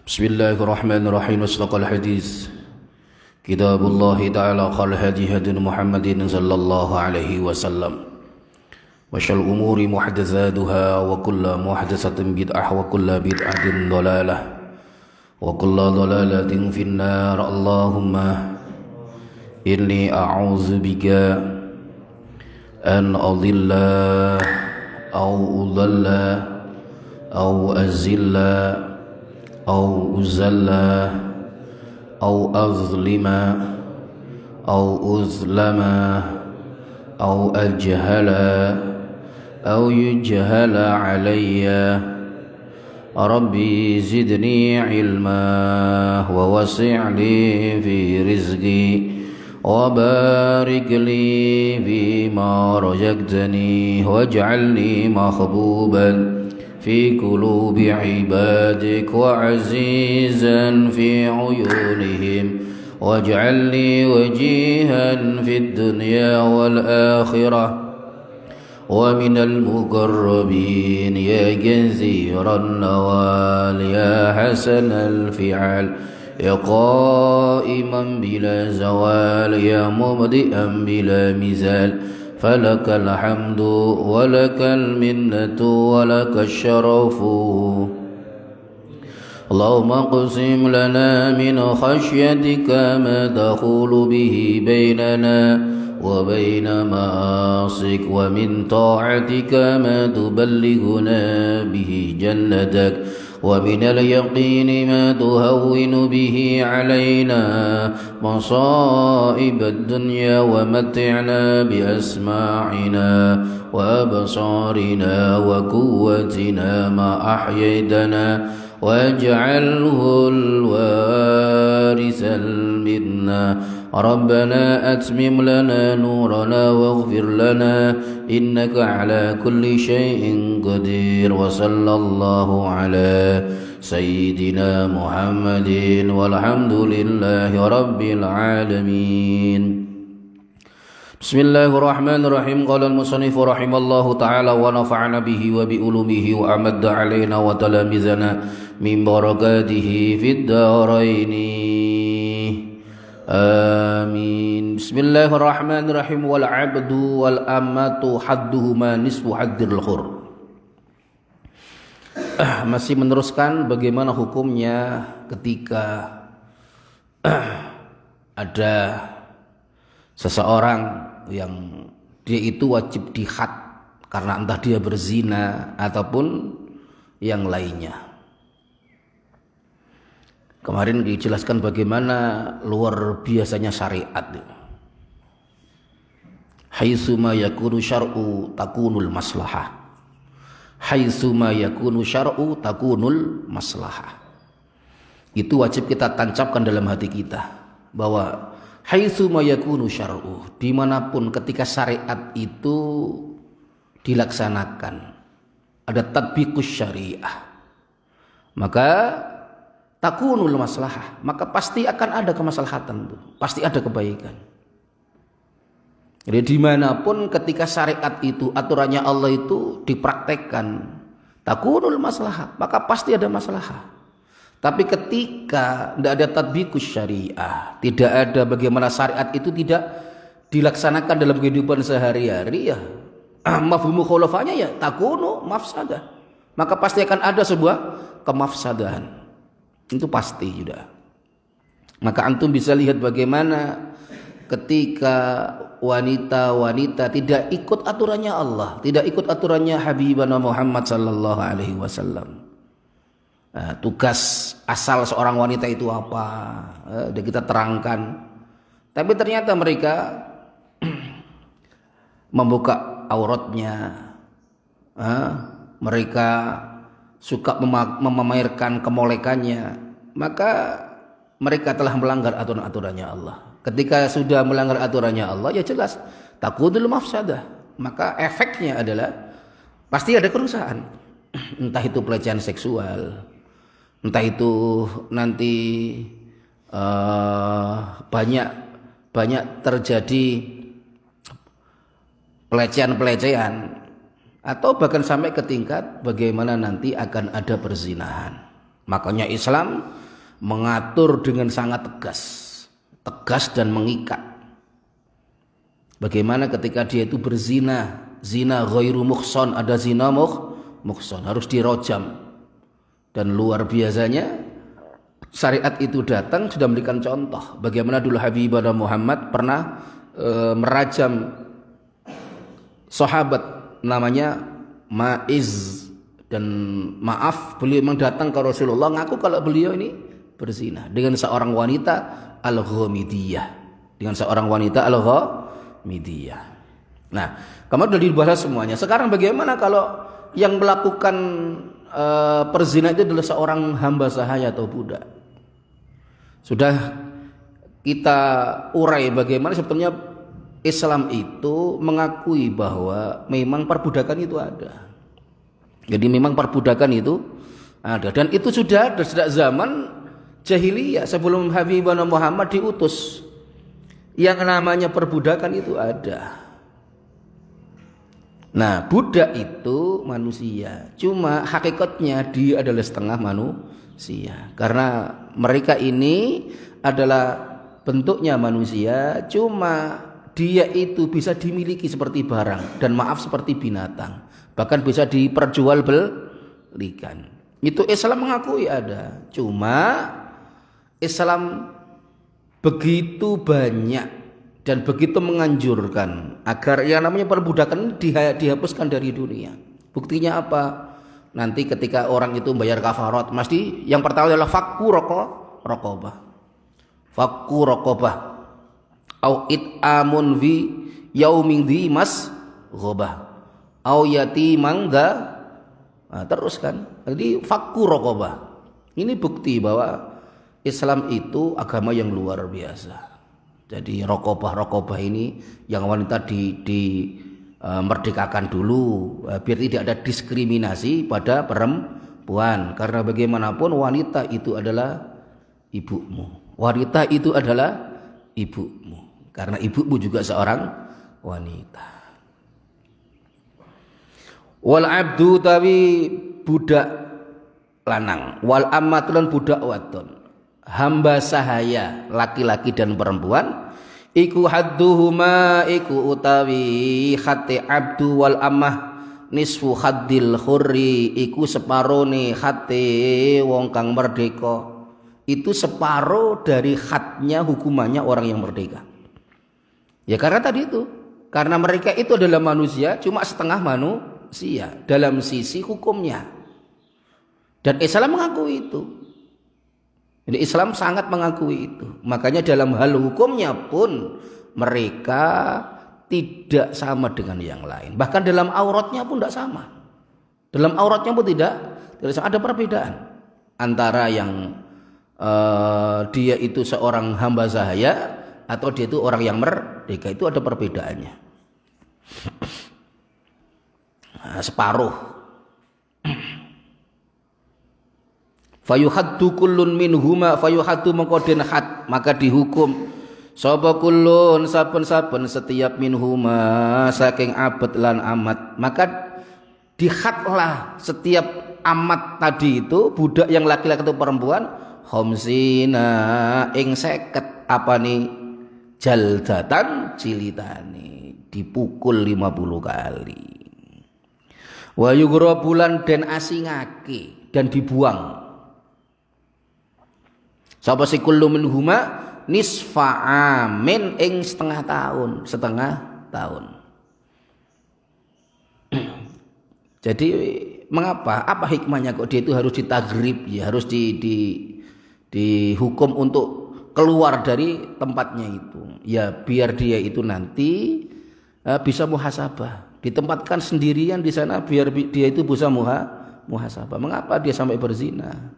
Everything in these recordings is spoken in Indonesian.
بسم الله الرحمن الرحيم. أصدق الحديث كتاب الله تعالى، خير الهدي هدي محمد صلى الله عليه وسلم، وشر الأمور محدثاتها، وكل محدثة بدعة، وكل بدعة ضلالة، وكل ضلالة في النار. اللهم إني أعوذ بك أن أضل أو أضل أو أزل أو أزل أو أظلم أو أظلم أو أجهل أو يجهل علي. ربي زدني علما ووسع لي في رزقي وبارك لي فيما رزقتني واجعلني محبوبا في قلوب عبادك وعزيزا في عيونهم واجعلني وجيها في الدنيا والآخرة ومن المقربين يا جزير النوال يا حسن الفعل يا قائما بلا زوال يا مبدئا بلا مزال. فلك الحمد ولك المنة ولك الشرف. اللهم اقسم لنا من خشيتك ما تحول به بيننا وبين معاصيك، ومن طاعتك ما تبلغنا به جنتك، ومن اليقين ما تهون به علينا مصائب الدنيا، ومتعنا بأسماعنا وأبصارنا وقوتنا ما أحييتنا، واجعله الوارث منا. ربنا أتمم لنا نورنا واغفر لنا إنك على كل شيء قدير. وصلى الله على سيدنا محمد والحمد لله رب العالمين. بسم الله الرحمن الرحيم. قال المصنف رحمه الله تعالى ونفعنا به وبعلومه وأمد علينا وتلامذنا من بركاته في الدارين آمين. بسم الله الرحمن الرحيم. والعبد والأمة حدهما نصف حد الحر. Masih meneruskan bagaimana hukumnya ketika ada seseorang yang dia itu wajib dihad karena entah dia berzina ataupun yang lainnya. Kemarin dijelaskan bagaimana luar biasanya syariat. Haitsuma yakunu syar'u takunul maslahah. Haitsuma yakunu syar'u takunul maslahah. Itu wajib kita tancapkan dalam hati kita bahwa haitsuma yakunu syar'u, dimanapun ketika syariat itu dilaksanakan, ada tatbiqus syariah, maka takunul maslahah, maka pasti akan ada kemaslahatan, pasti ada kebaikan. Jadi dimanapun ketika syariat itu, aturannya Allah itu dipraktekkan, takunul maslahah, maka pasti ada maslahah. Tapi ketika tidak ada tatbiqus syariah, tidak ada bagaimana syariat itu tidak dilaksanakan dalam kehidupan sehari-hari, ya mafhum mukhalafahnya ya takunu mafsadah, maka pasti akan ada sebuah kemafsadahan. Itu pasti sudah. Maka antum bisa lihat bagaimana ketika wanita-wanita tidak ikut aturannya Allah, tidak ikut aturannya Habibana Muhammad sallallahu alaihi wasallam. Tugas asal seorang wanita itu apa? Sudah kita terangkan. Tapi ternyata mereka membuka auratnya. Mereka suka memamerkan kemolekannya, maka mereka telah melanggar aturan-aturannya Allah. Ketika sudah melanggar aturannya Allah, ya jelas takudul mafsadah, maka efeknya adalah pasti ada kerusakan. Entah itu pelecehan seksual, entah itu nanti banyak terjadi pelecehan atau bahkan sampai ke tingkat bagaimana nanti akan ada perzinahan. Makanya Islam mengatur dengan sangat tegas dan mengikat. Bagaimana ketika dia itu berzina, zina ghairu muhsan, ada zina muhsan, harus dirojam. Dan luar biasanya syariat itu datang sudah memberikan contoh bagaimana dulu Habibana Muhammad pernah merajam sahabat namanya Ma'iz, dan maaf beliau memang datang ke Rasulullah ngaku kalau beliau ini berzina dengan seorang wanita Al-Ghamidiyah, Nah, kemarin sudah dibahas semuanya. Sekarang bagaimana kalau yang melakukan perzina itu adalah seorang hamba sahaya atau budak? Sudah kita urai bagaimana sebetulnya Islam itu mengakui bahwa memang perbudakan itu ada. Jadi memang perbudakan itu ada, dan itu sudah ada sejak zaman jahiliyah sebelum Habibana Muhammad diutus. Yang namanya perbudakan itu ada. Nah, budak itu manusia, cuma hakikatnya dia adalah setengah manusia. Karena mereka ini adalah bentuknya manusia, cuma dia itu bisa dimiliki seperti barang, dan maaf seperti binatang, bahkan bisa diperjualbelikan. Itu Islam mengakui ada, cuma Islam begitu banyak dan begitu menganjurkan agar yang namanya perbudakan dihapuskan dari dunia. Buktinya apa? Nanti ketika orang itu membayar kafarat, mesti yang pertama adalah fakku raqabah. Fakku raqabah au it'amun fi yaumin dhi masghobah au yatimang dha. Nah, terus kan. Jadi fakku raqabah. Ini bukti bahwa Islam itu agama yang luar biasa. Jadi raqabah ini yang wanita merdekakan dulu biar tidak ada diskriminasi pada perempuan, karena bagaimanapun wanita itu adalah ibumu. Wanita itu adalah ibumu, karena ibumu juga seorang wanita. Wal abdu tawi budak lanang, wal amatun budak wadon, hamba sahaya laki-laki dan perempuan, iku hadduhuma iku utawi khati abdu wal amah nisfu haddil hurri, iku separone khati wong kang merdeka. Itu separuh dari hadnya hukumannya orang yang merdeka. Ya karena tadi itu, karena mereka itu adalah manusia, cuma setengah manusia dalam sisi hukumnya. Dan Islam mengakui itu. Jadi Islam sangat mengakui itu. Makanya dalam hal hukumnya pun mereka tidak sama dengan yang lain. Bahkan dalam auratnya pun tidak sama. Dalam auratnya pun tidak sama. Ada perbedaan antara yang dia itu seorang hamba sahaya atau dia itu orang yang merdeka. Itu ada perbedaannya. Nah, separuh. Fayuhaddu kullun minhuma, fayuhaddu mengkodin had, maka dihukum sapa kullun saben-saben setiap minhuma saking abad lan amat, maka dihadlah setiap amat tadi itu, budak yang laki-laki atau perempuan, khamsina ing 50 apa nih jaldatan cilitane, dipukul 50 kali. Wa yughrabulan den asingake dan dibuang. Sapa si kullu minhuma nisfa amin ing setengah tahun. Jadi mengapa? Apa hikmahnya kok dia itu harus ditagrib, ya harus dihukum untuk keluar dari tempatnya itu? Ya biar dia itu nanti bisa muhasabah, ditempatkan sendirian di sana biar dia itu bisa muhasabah. Mengapa dia sampai berzina?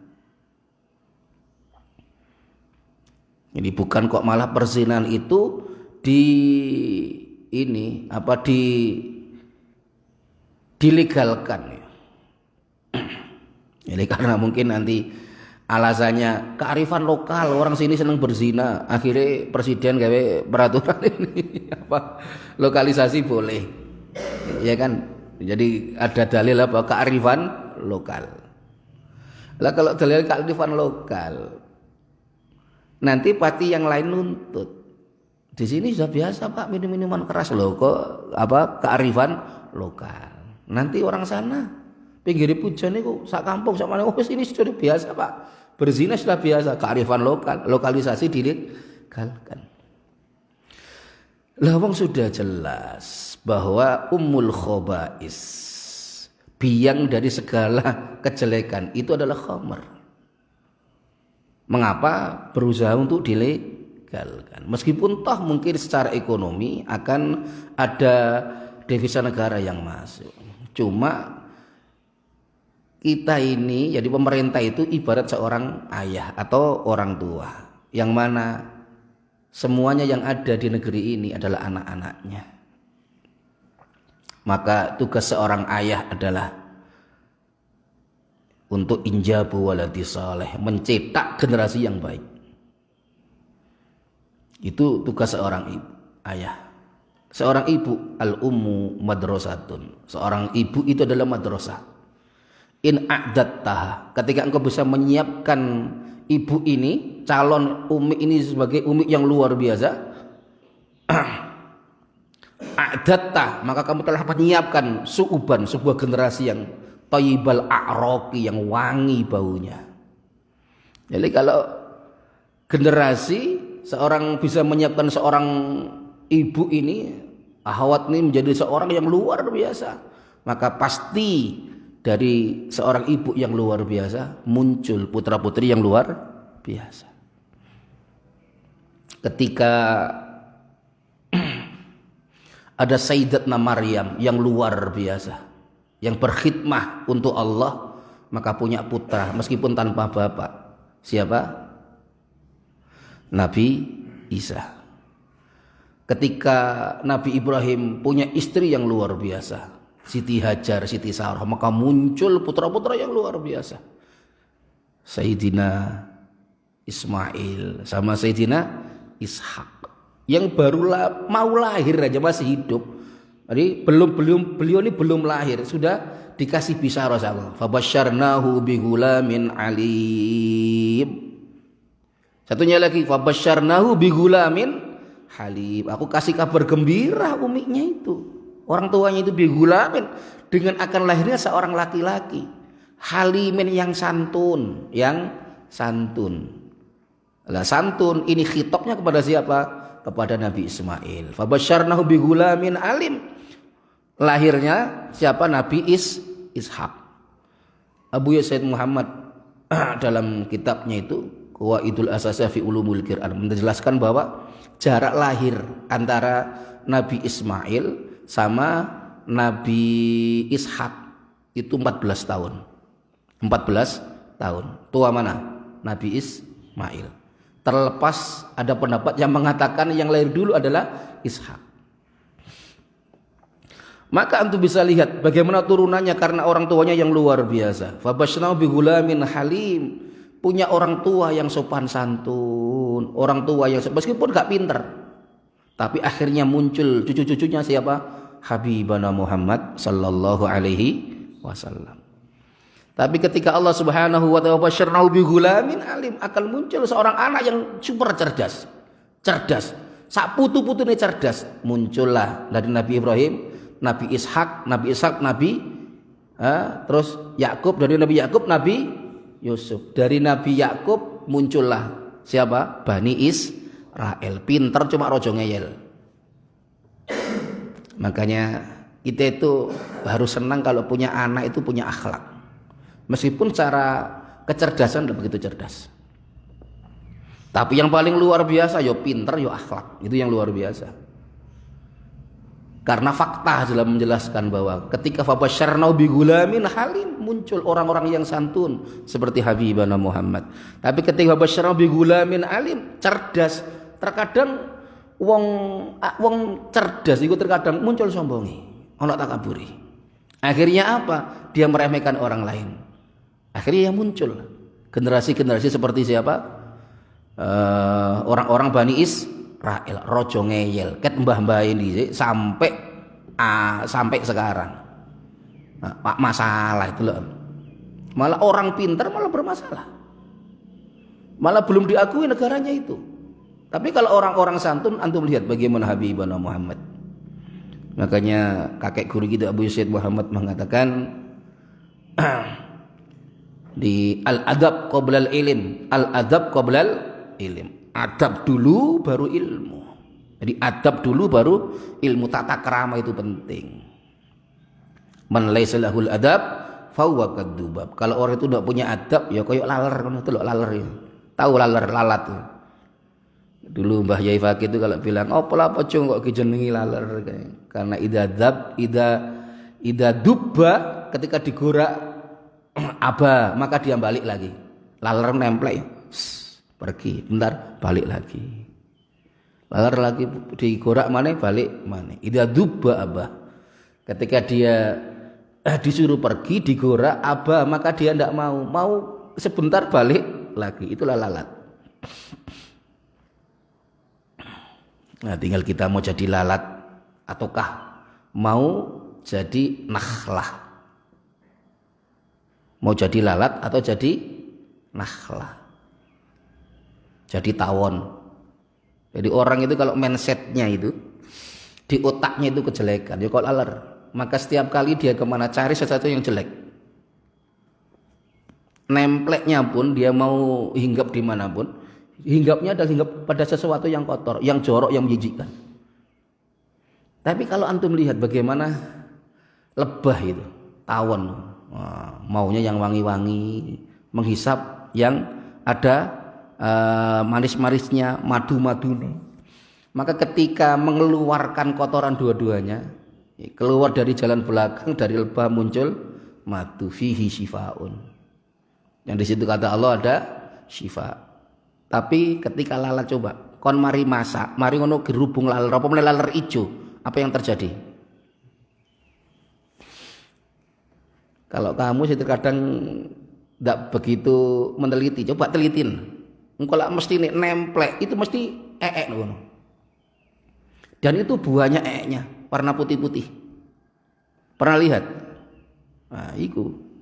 Jadi bukan kok malah perzinahan itu dilegalkan. Jadi karena mungkin nanti alasannya kearifan lokal, orang sini senang berzina, akhirnya presiden gawe peraturan ini lokalisasi boleh, ya kan? Jadi ada dalil apa kearifan lokal. Lah kalau dalil kearifan lokal, nanti pasti yang lain nuntut. Di sini sudah biasa Pak minum-minuman keras loh, kok kearifan lokal. Nanti orang sana pinggir pujan itu sak kampung sak mana, oh ini sudah biasa Pak. Berzina sudah biasa, kearifan lokal, lokalisasi dilegalkan. Lah wong sudah jelas bahwa ummul khaba'is, biang dari segala kejelekan itu adalah khamr. Mengapa berusaha untuk dilegalkan? Meskipun toh mungkin secara ekonomi akan ada devisa negara yang masuk. Cuma kita ini, jadi pemerintah itu ibarat seorang ayah atau orang tua, yang mana semuanya yang ada di negeri ini adalah anak-anaknya. Maka tugas seorang ayah adalah untuk injabu waladi saleh, mencetak generasi yang baik. Itu tugas seorang ibu, ayah. Seorang ibu, al-ummu madrasatun. Seorang ibu itu adalah madrasah. In a'dattaha, ketika engkau bisa menyiapkan ibu ini, calon umi ini sebagai umi yang luar biasa, a'dattah, maka kamu telah menyiapkan suuban, sebuah generasi yang thayyibal a'raqi, yang wangi baunya. Jadi kalau generasi seorang bisa menyiapkan seorang ibu ini, ahwat ini menjadi seorang yang luar biasa, maka pasti dari seorang ibu yang luar biasa muncul putra-putri yang luar biasa. Ketika ada Sayyidatna Maryam yang luar biasa, yang berkhidmah untuk Allah, maka punya putra meskipun tanpa bapak. Siapa? Nabi Isa. Ketika Nabi Ibrahim punya istri yang luar biasa, Siti Hajar, Siti Sarah, maka muncul putra-putra yang luar biasa. Sayyidina Ismail sama Sayyidina Ishak, yang baru mau lahir aja, masih hidup. Jadi beliau ini belum lahir sudah dikasih bisyarah sama Allah. Fabasyarnahu bigulamin alim. Satunya lagi, fabasyarnahu bigulamin halim. Aku kasih kabar gembira uminya itu, orang tuanya itu bigulamin, dengan akan lahirnya seorang laki-laki, halimin, yang santun, Lah santun ini khitabnya kepada siapa? Kepada Nabi Ismail. Fabasyarnahu bigulamin alim. Lahirnya siapa? Nabi Ishak. Abu Sayyid Muhammad dalam kitabnya itu Qawaidul Asasiyah fi Ulumul Quran menjelaskan bahwa jarak lahir antara Nabi Ismail sama Nabi Ishak itu 14 tahun. 14 tahun. Tua mana? Nabi Ismail. Terlepas ada pendapat yang mengatakan yang lahir dulu adalah Ishak. Maka antum bisa lihat bagaimana turunannya karena orang tuanya yang luar biasa. Fabasynahu bigulamin halim, punya orang tua yang sopan santun, orang tua yang meskipun gak pinter, tapi akhirnya muncul cucu-cucunya siapa? Habibana Muhammad sallallahu alaihi wasallam. Tapi ketika Allah Subhanahu wa ta'ala basyarnahu bigulamin alim, akan muncul seorang anak yang super cerdas. Sak putu-putune cerdas. Muncullah dari Nabi Ibrahim, Nabi Ishak, terus Yakub, dari Nabi Yakub Nabi Yusuf. Dari Nabi Yakub muncullah siapa? Bani Israel. Pinter cuma rojo ngeyel. Makanya kita itu harus senang kalau punya anak itu punya akhlak. Meskipun secara kecerdasan tidak begitu cerdas, tapi yang paling luar biasa yo pinter yo akhlak, itu yang luar biasa. Karena fakta dalam menjelaskan bahwa ketika fabasyarnahu bigulamin halim, muncul orang-orang yang santun seperti Habibana Muhammad. Tapi ketika fabasyarnahu bigulamin alim, cerdas, terkadang wong cerdas itu terkadang muncul sombongi, ono takaburi. Akhirnya apa? Dia meremehkan orang lain. Akhirnya yang muncul generasi-generasi seperti siapa? Orang-orang Bani Israel, rojo ngeyel, ket mbah-mbah ini sampai sekarang. Masalah itu loh. Malah orang pintar malah bermasalah. Malah belum diakui negaranya itu. Tapi kalau orang-orang santun, antum lihat bagaimana Habibana Muhammad. Makanya kakek guru kita Abu Said Muhammad mengatakan di al-adab qoblal ilim, al-adab qoblal ilim. Adab dulu baru ilmu. Jadi adab dulu baru ilmu. Tata krama itu penting. Man laisa lahul adab fahuwa kadzdzub. Kalau orang itu tidak punya adab ya koyo laler ngono delok laler ya. Tahu laler lalat tuh. Dulu Mbah Yai Fakih itu kalau bilang, "Apa lah pocong kok dijenengi laler?" Karena ida dubba ketika digorak aba maka dia balik lagi. Laler nempel pergi, bentar balik lagi. Laler lagi digorak mana balik mana. Ida dubba aba. Ketika dia disuruh pergi digorak aba maka dia tidak mau sebentar balik lagi. Itulah lalat. Nah, tinggal kita mau jadi lalat ataukah mau jadi nakhlah. Mau jadi lalat atau jadi nakhlah. Jadi tawon. Jadi orang itu kalau mindsetnya itu di otaknya itu kejelekan, ya kalau laler, maka setiap kali dia kemana cari sesuatu yang jelek. Nempleknya pun dia mau hinggap dimanapun, hinggapnya adalah hinggap pada sesuatu yang kotor, yang jorok, yang menjijikkan. Tapi kalau antum lihat bagaimana lebah itu, tawon, maunya yang wangi-wangi, menghisap yang ada manis-manisnya, madu-madunya. Maka ketika mengeluarkan kotoran dua-duanya, keluar dari jalan belakang dari lebah muncul madu fihi syifaun. Yang di situ kata Allah ada syifa. Tapi ketika lalat coba, kon mari masak, mari ngono gerubung laler, apa meneh laler ijo, apa yang terjadi? Kalau kamu sih terkadang tidak begitu meneliti, coba telitin. Engkau lah mesti nemplek, itu mesti ngono. Dan itu buahnya nya, warna putih-putih. Pernah lihat? Nah, iku.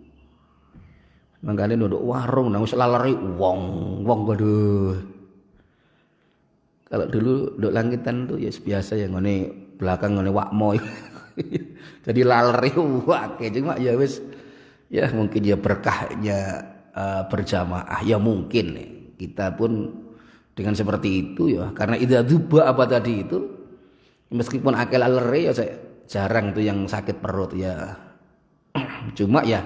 Mangkane nduk warung nang wis lalere wong waduh. Kalau dulu nduk langitan tuh ya biasa ya ngene belakang ngene wakmo. Jadi lalere wake cuma ya wis ya mungkin ya berkahnya berjamaah ya mungkin kita pun dengan seperti itu ya karena idza dzubba apa tadi itu meskipun akil lalere ya saya jarang tuh yang sakit perut ya. Cuma ya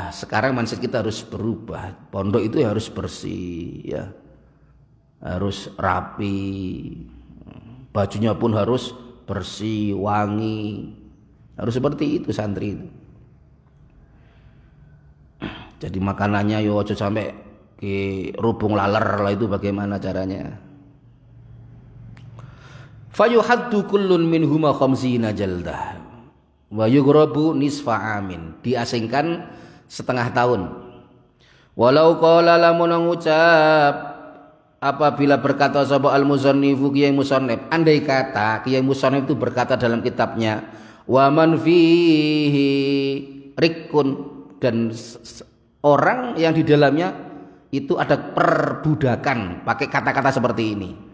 sekarang mindset kita harus berubah. Pondok itu harus bersih ya, harus rapi, bajunya pun harus bersih, wangi, harus seperti itu santri itu. Jadi makanannya yo aja sampai ke rubung laler lah, itu bagaimana caranya? Fayuhaddu kullun minhuma khamsina jaldah wa yughrabu nisfa amin, diasingkan setengah tahun. Walau qala lamun ngucap apabila berkata sapa al-musannifu Kiai Musannif, andai kata Kiai Musannif itu berkata dalam kitabnya wa man fihi rikun, dan orang yang di dalamnya itu ada perbudakan, pakai kata-kata seperti ini.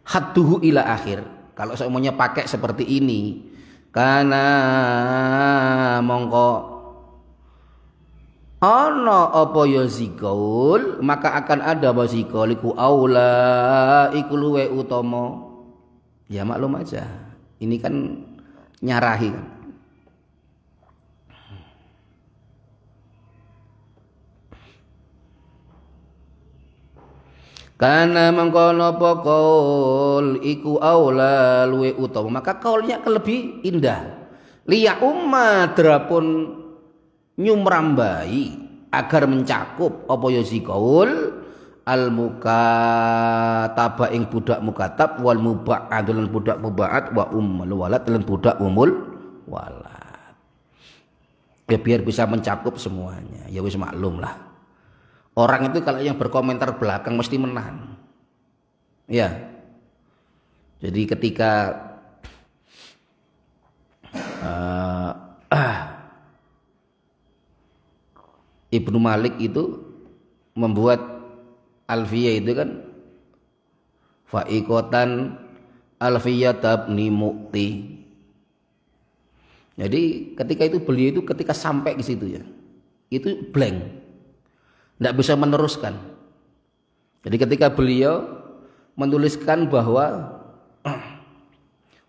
Hadduhu ila akhir. Kalau semuanya pakai seperti ini, karena mongko ana apa ya zikul, maka akan ada wasikul iku aula iku luwe utama. Ya maklum aja. Ini kan nyarahi kan. Karena mengkono pokol iku aula luwe utama, maka kaulnya lebih indah. Liya umat drapun nyumrambai agar mencakup apa ya zikaul al mukataba ing budak mukatab wal muba'ad lan budak muba'ad wa ummul walad lan budak umul walad. Ya biar bisa mencakup semuanya. Ya wis maklum lah. Orang itu kalau yang berkomentar belakang mesti menang. Ya. Jadi ketika uh, Ibnu Malik itu membuat alfiyah itu kan fa'iqatan alfiyah tabni mukti. Jadi ketika itu beliau itu ketika sampai ke situ ya, itu blank, tidak bisa meneruskan. Jadi ketika beliau menuliskan bahwa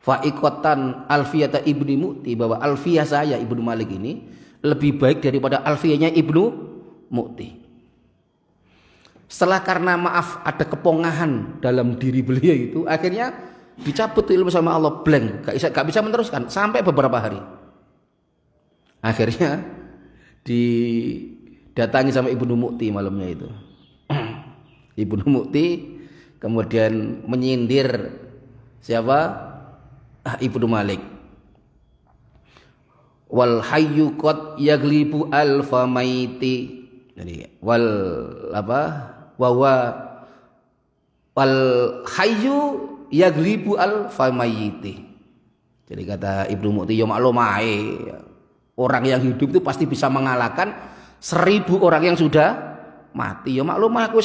fa'iqatan alfiyata ibni mukti, bahwa alfiyah saya Ibnu Malik ini lebih baik daripada alfiyahnya Ibnu Mukti. Setelah karena maaf ada kepongahan dalam diri beliau itu, akhirnya dicabut ilmu sama Allah, blank, gak bisa meneruskan sampai beberapa hari. Akhirnya didatangi sama Ibnu Mukti malamnya itu. Ibnu Mukti kemudian menyindir siapa? Ibnu Malik. Wal hayyu qad yaglibu alfa maiti. Jadi wal hayyu yaglibu alfa maiti. Jadi kata Ibnu Mukti, ya maklum ae, orang yang hidup itu pasti bisa mengalahkan 1000 orang yang sudah mati. Ya maklum aku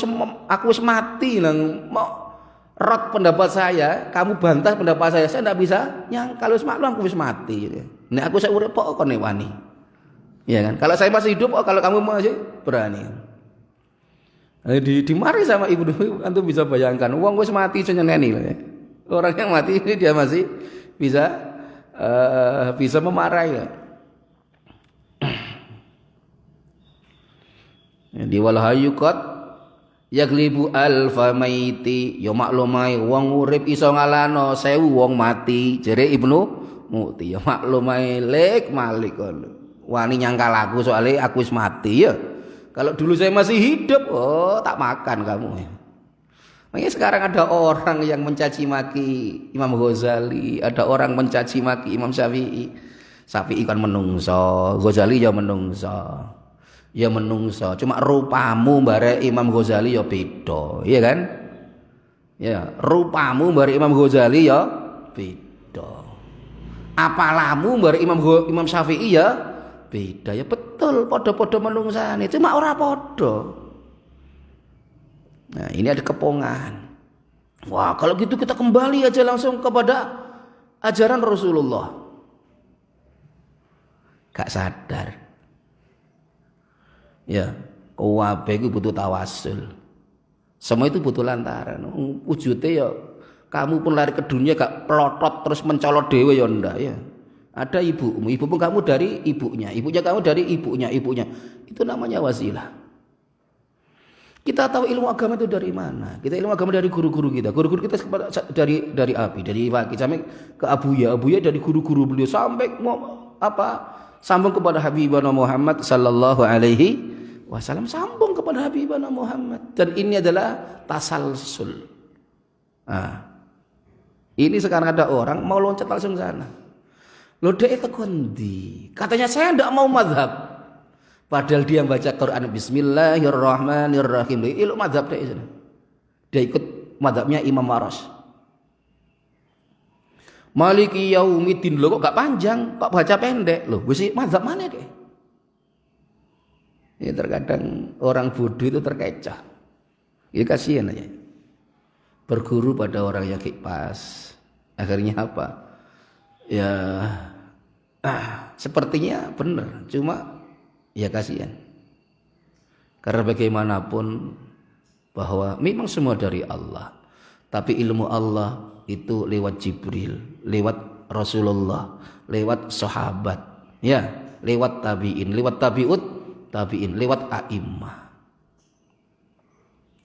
wis mati nang mau rot pendapat saya, kamu bantah pendapat saya tidak bisa kalau maklum aku wis mati. Nek aku saya urip kok kon wani. Ya kan? Kalau saya masih hidup, kalau kamu masih berani. Dimari sama Ibnu, antum bisa bayangkan, wong wis mati senyeneni. Orang yang mati ini dia masih bisa memarahi. Di wal hayyu qad yaglibu alfa maiti, ya maklumai wong urip iso ngalano 1000 wong mati. Jere Ibnu Mukti, ya maklumai lek Malik wani nyangkal aku soalnya aku wis mati ya. Kalau dulu saya masih hidup, tak makan kamu. Makanya sekarang ada orang yang mencaci maki Imam Ghazali, ada orang mencaci maki Imam Syafi'i. Syafi'i kan menungso, Ghazali ya menungso. Ya menungso, cuma rupamu bare Imam Ghazali ya beda, iya kan? Ya, rupamu bare Imam Ghazali ya beda. Apalamu bare Imam Syafi'i ya beda. Ya betul, podo-podo menungsane, cuma ora podo. Nah, ini ada kepongan. Wah, kalau gitu kita kembali aja langsung kepada ajaran Rasulullah. Gak sadar. Ya, kabeh iku butuh tawasul. Semua itu butuh lantaran. Wujudnya ya kamu pun lari ke dunia gak pelotot terus mencolot dewe ya ndak ya. Ada ibumu kamu dari ibunya kamu dari ibunya. Itu namanya wasilah. Kita tahu ilmu agama itu dari mana? Kita ilmu agama dari guru-guru kita. Guru-guru kita dari Abi, dari Waki sampai ke Abuya dari guru-guru beliau sampai sambung kepada Habibana Muhammad sallallahu alaihi wasallam, sambung kepada Habibana Muhammad. Dan ini adalah tasalsul. Ini sekarang ada orang mau loncat langsung ke sana. Loh dia itu kondi. Katanya saya tidak mau mazhab. Padahal dia baca Quran Bismillahirrahmanirrahim. Ilmu mazhab dia. Dia ikut mazhabnya Imam Waras. Maliki yaumiddin, loh kok gak panjang, kok baca pendek. Loh wis mazhab mana deh? Ya terkadang orang bodoh itu terkecoh. Ya kasihan aja. Berguru pada orang yang kipas. Akhirnya apa? Ya sepertinya benar, cuma ya kasihan. Karena bagaimanapun bahwa memang semua dari Allah. Tapi ilmu Allah itu lewat Jibril, lewat Rasulullah, lewat sahabat, ya, lewat tabi'in, lewat tabi'in, lewat a'immah.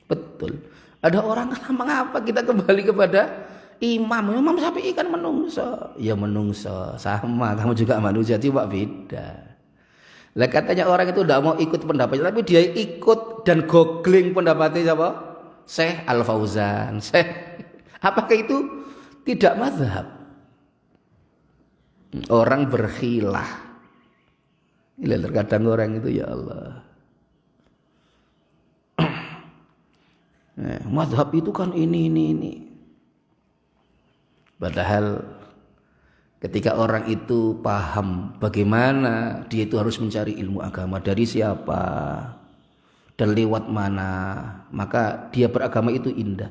Betul. Ada orang mengapa kita kembali kepada Imam Syafi'i kan menungso. Ya menungso, sama kamu juga manusia, cuma beda. Lah katanya orang itu tidak mau ikut pendapatnya, tapi dia ikut dan googling pendapatnya siapa? Syekh Al Fauzan. Apakah itu tidak mazhab? Orang berkhilah. Lihat terkadang orang itu ya Allah. Mazhab itu kan ini. Padahal Ketika orang itu paham bagaimana dia itu harus mencari ilmu agama dari siapa dan lewat mana, maka dia beragama itu indah.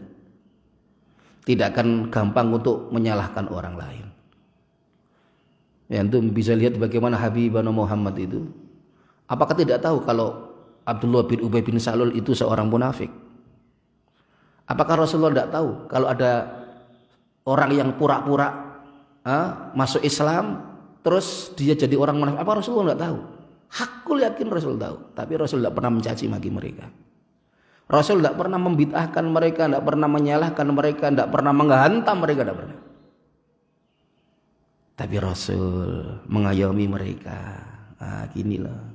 Tidak akan gampang untuk menyalahkan orang lain. Ya, antum bisa lihat bagaimana Habibana Muhammad itu. Apakah tidak tahu kalau Abdullah bin Ubay bin Salul itu seorang munafik? Apakah Rasulullah tidak tahu kalau ada orang yang pura-pura masuk Islam terus dia jadi orang munafik? Apa Rasulullah tidak tahu? Hakul yakin Rasul tahu, tapi Rasul tidak pernah mencaci maki mereka. Rasul tidak pernah membid'ahkan mereka, tidak pernah menyalahkan mereka, tidak pernah menghantam mereka, tidak pernah. Tapi Rasul mengayomi mereka. Ginilah.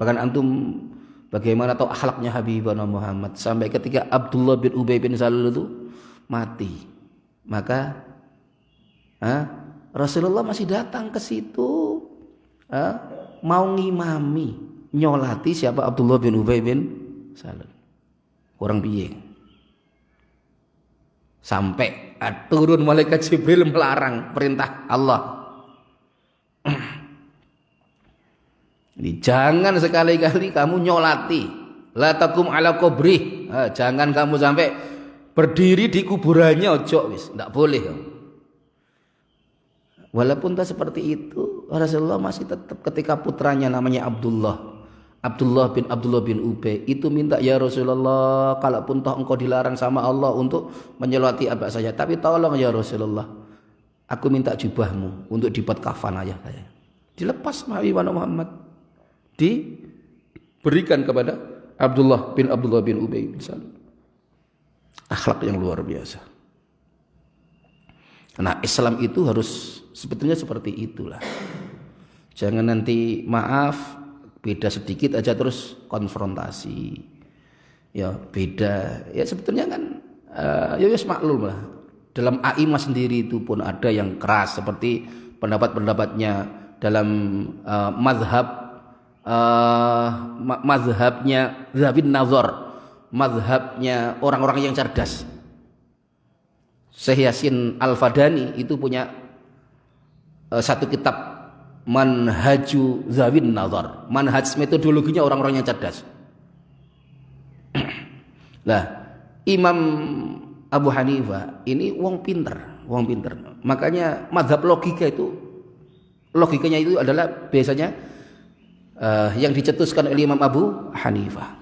Bahkan antum bagaimana tahu akhlaknya Habibana Muhammad sampai ketika Abdullah bin Ubay bin Salul itu mati, maka Rasulullah masih datang ke situ, mau ngimami, nyolati siapa? Abdullah bin Ubay bin Salul. Kurang piye? Sampai turun malaikat Jibril melarang, perintah Allah. Jadi jangan sekali-kali kamu nyolati, la takum ala kubri, jangan kamu sampai berdiri di kuburannya, ojo wis, ndak boleh. Walaupun tak seperti itu, Rasulullah masih tetap ketika putranya namanya Abdullah bin Ubay itu minta, ya Rasulullah, kalaupun toh engkau dilarang sama Allah untuk menyolati abah saya, tapi tolong ya Rasulullah, aku minta jubahmu untuk dibuat kafan ayah saya. Dilepas Habibana Muhammad, diberikan kepada Abdullah bin Ubay bin Salul. Akhlak yang luar biasa. Nah, Islam itu harus sebetulnya seperti itulah. Jangan nanti maaf beda sedikit aja terus konfrontasi. Ya beda. Ya sebetulnya kan ya maklum lah. Dalam a'imah sendiri itu pun ada yang keras seperti pendapat-pendapatnya dalam mazhabnya Zabin Nazar, mazhabnya orang-orang yang cerdas. Syekh Yasin Al-Fadani itu punya satu kitab Manhaju Zawin Nazar, manhaj metodologinya orang-orang yang cerdas. Nah, Imam Abu Hanifah ini wong pinter. Makanya mazhab logikanya itu adalah biasanya yang dicetuskan oleh Imam Abu Hanifah.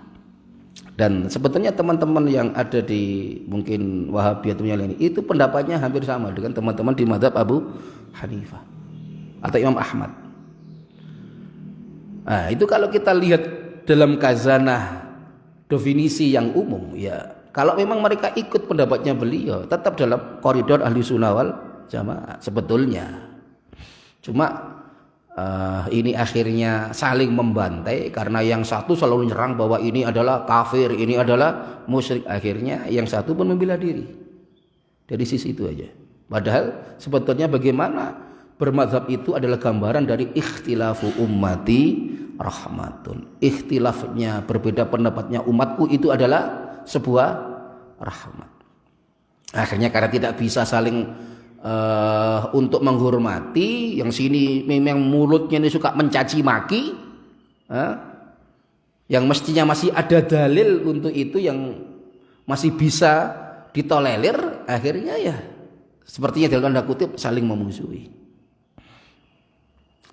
Dan sebetulnya teman-teman yang ada di mungkin Wahabiyah lain itu pendapatnya hampir sama dengan teman-teman di mazhab Abu Hanifah atau Imam Ahmad. Nah, itu kalau kita lihat dalam khazanah definisi yang umum, ya kalau memang mereka ikut pendapatnya beliau tetap dalam koridor ahli sunnah wal jamaah sebetulnya. Cuma ini akhirnya saling membantai karena yang satu selalu menyerang bahwa ini adalah kafir, ini adalah musyrik. Akhirnya yang satu pun membela diri dari sisi itu aja. Padahal sebetulnya bagaimana bermadzhab itu adalah gambaran dari ikhtilafu ummati rahmatun. Ikhtilafnya berbeda pendapatnya umatku itu adalah sebuah rahmat. Akhirnya karena tidak bisa saling untuk menghormati, yang sini memang mulutnya ini suka mencaci maki, yang mestinya masih ada dalil untuk itu yang masih bisa ditolerir, akhirnya ya sepertinya dalam tanda kutip saling memusuhi.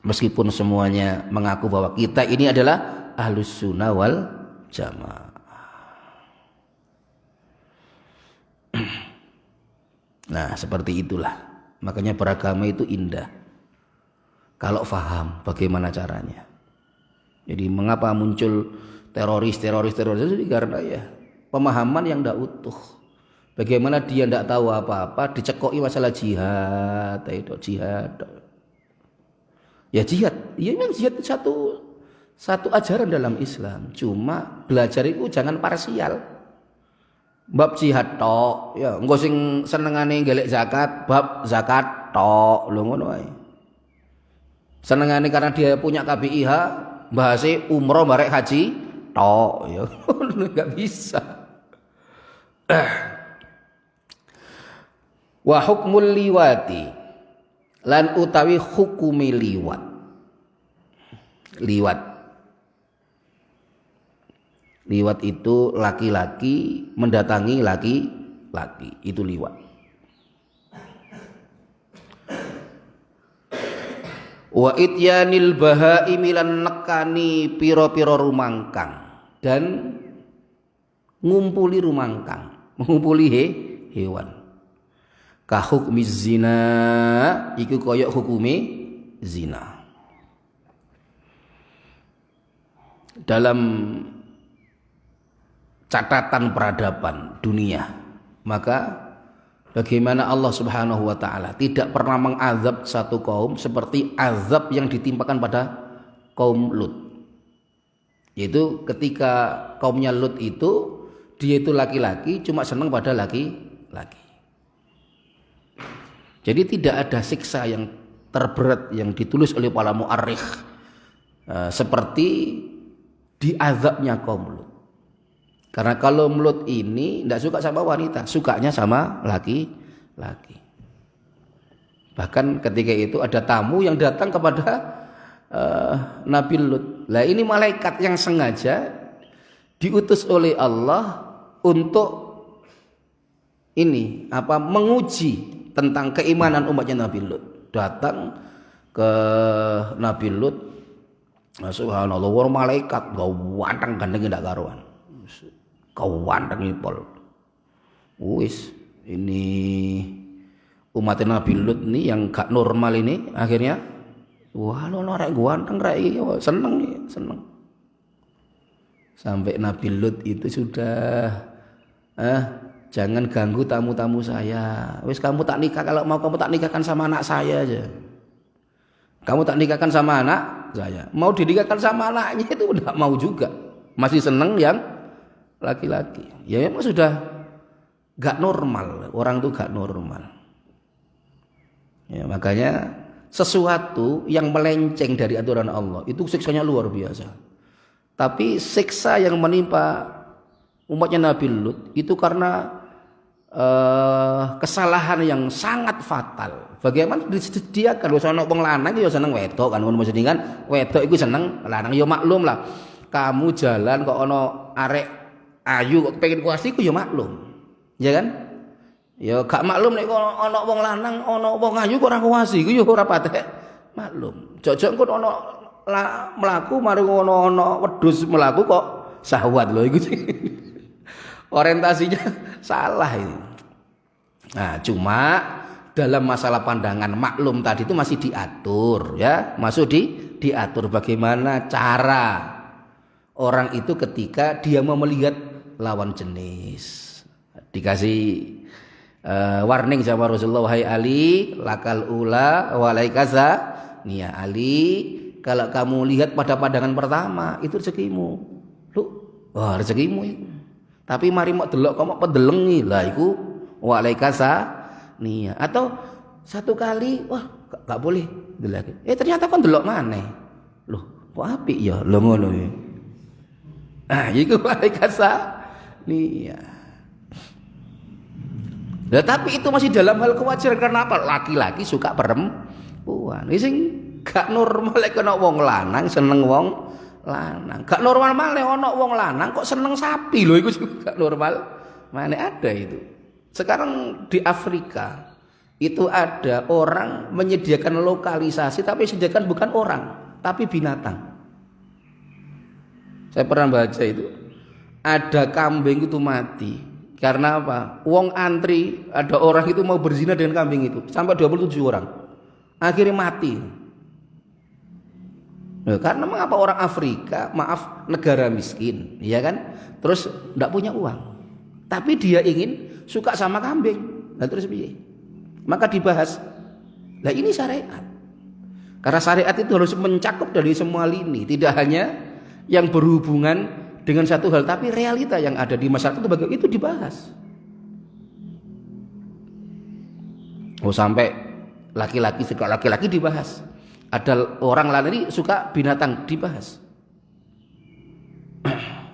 Meskipun semuanya mengaku bahwa kita ini adalah ahlus sunnah wal jamaah. Nah, seperti itulah. Makanya beragama itu indah kalau faham bagaimana caranya. Jadi mengapa muncul teroris itu karena ya pemahaman yang tidak utuh. Bagaimana dia tidak tahu apa-apa, dicekoki masalah jihad, jihad. Ya jihad, ya memang jihad itu satu ajaran dalam Islam. Cuma belajar itu jangan parsial. Bab jihad tok, ya engko sing senengane golek zakat, bab zakat tok, lho ngono ae. Senengane karena dia punya KBIH, bahase umroh barek haji tok, ya enggak bisa. Wa hukmul liwati. lan utawi hukumi liwat. Liwat itu laki-laki mendatangi laki-laki, itu liwat. Wa ityanil bahaimi lan nekani pira-pira rumangkang dan ngumpuli rumangkang, ngumpuli hewan. Ka hukmi zina iku kaya hukumi zina. Dalam catatan peradaban dunia, maka bagaimana Allah Subhanahu wa taala tidak pernah mengazab satu kaum seperti azab yang ditimpakan pada kaum Lut. Yaitu ketika kaumnya Lut itu, dia itu laki-laki cuma senang pada laki-laki. Jadi tidak ada siksa yang terberat yang ditulis oleh para mu'arrikh seperti diazabnya kaum Lut. Karena kalau Lut ini tidak suka sama wanita, sukanya sama laki-laki. Bahkan ketika itu ada tamu yang datang kepada Nabi Lut. Lah ini malaikat yang sengaja diutus oleh Allah untuk ini menguji tentang keimanan umatnya Nabi Lut. Datang ke Nabi Lut, subhanallah, war malaikat gawanteng gandeng ndak karuan. Gawanteng pol. Wis, ini umat Nabi Lut nih yang gak normal ini akhirnya wah lo rek ganteng rek seneng. Sampai Nabi Lut itu sudah jangan ganggu tamu-tamu saya. Wis kamu tak nikah, kalau mau kamu tak nikahkan sama anak saya aja. Kamu tak nikahkan sama anak saya. Mau dinikahkan sama anaknya itu enggak mau juga. Masih seneng yang laki-laki. Ya memang sudah gak normal. Orang itu gak normal. Ya, makanya sesuatu yang melenceng dari aturan Allah itu siksanya luar biasa. Tapi siksa yang menimpa umatnya Nabi Lut itu karena kesalahan yang sangat fatal. Bagaimana disediakan wis ana wong lanang ya seneng wedok kan, ngono mesti kan wedok iku seneng lanang ya maklum lah. Kamu jalan kok ana arek ayu kok pengen kuasi ku ya maklum. Ya kan? Ya gak maklum nek ana wong lanang ana wong ayu kok ora kuasi iku ya ora patek maklum. Jojok kok ana mlaku mari ngono ana wedhus mlaku kok syahwat lho iku. Orientasinya salah ini. Nah, cuma dalam masalah pandangan maklum tadi itu masih diatur ya, masuk diatur bagaimana cara orang itu ketika dia mau melihat lawan jenis. Dikasih warning sama Rasulullah, wahai Ali, lakal ula walaikaza nia Ali, kalau kamu lihat pada pandangan pertama itu rezekimu. Lu, wah rezekimu itu. Tapi mari mau delok kamu pedelengi lah iku walaikasa nia. Atau satu kali wah gak boleh delok. Ternyata kan delok maneh. Loh, kok apik ya lho ngono ya. Ah, iku walaikasa nia. Nah, tapi itu masih dalam hal kewajaran karena apa? Laki-laki suka perempuan. Ini sing gak normal lek ana wong lanang seneng wong lanang. Gak normal malah ana wong lanang kok seneng sapi lho iku gak normal. Mana ada itu. Sekarang di Afrika itu ada orang menyediakan lokalisasi tapi sediakan bukan orang tapi binatang. Saya pernah baca itu. Ada kambing itu mati. Karena apa? Wong antri, ada orang itu mau berzina dengan kambing itu sampai 27 orang. Akhirnya mati. Nah, karena mengapa orang Afrika, maaf negara miskin, ya kan? Terus tidak punya uang. Tapi dia ingin suka sama kambing. Nah, terus piye? Maka dibahas. Nah, ini syariat. Karena syariat itu harus mencakup dari semua lini, tidak hanya yang berhubungan dengan satu hal, tapi realita yang ada di masyarakat itu bagaimana itu dibahas. Oh, sampai laki-laki suka laki-laki dibahas. Ada orang lain ini suka binatang dibahas.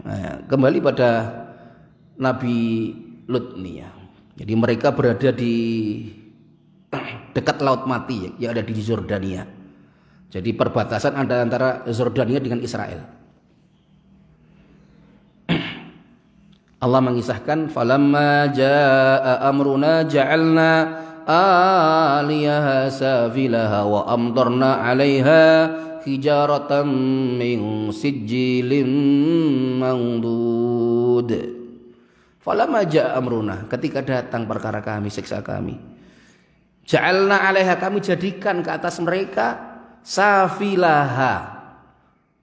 Nah, kembali pada Nabi Lut nih ya. Jadi mereka berada di dekat Laut Mati yang ada di Jordania. Jadi perbatasan ada antara Jordania dengan Israel. Allah mengisahkan falamma jaa amruna ja'alna aliyaha safilaha wa amtarna 'alaiha hijaratan min sijilin mandud. Falamma jaa amruna, ketika datang perkara kami, siksa kami, ja'alna 'alaiha, kami jadikan ke atas mereka safilaha.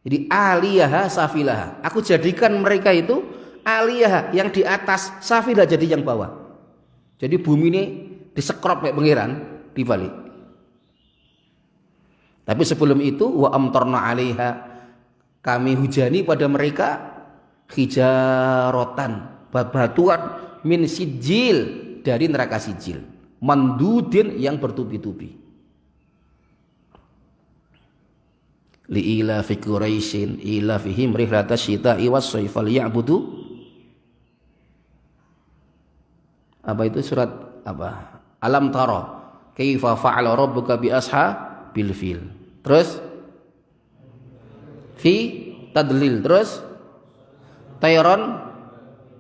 Jadi aliyaha safilaha, aku jadikan mereka itu aliyaha yang di atas, safilah jadi yang bawah. Jadi bumi ini disekrop kayak pangeran dibalik. Tapi sebelum itu wa amtarna 'alaiha, kami hujani pada mereka hijaratan, batuan min sijil, dari neraka sijil, mandudin, yang bertubi-tubi. Li'ila fi Quraisyin ila fihim rihlatash syita'i was-shayf falyabudu. Apa itu surat apa? Alam tara kaifa fa'ala rabbuka bi ashabil fil. Terus fi tadlil, terus tayron,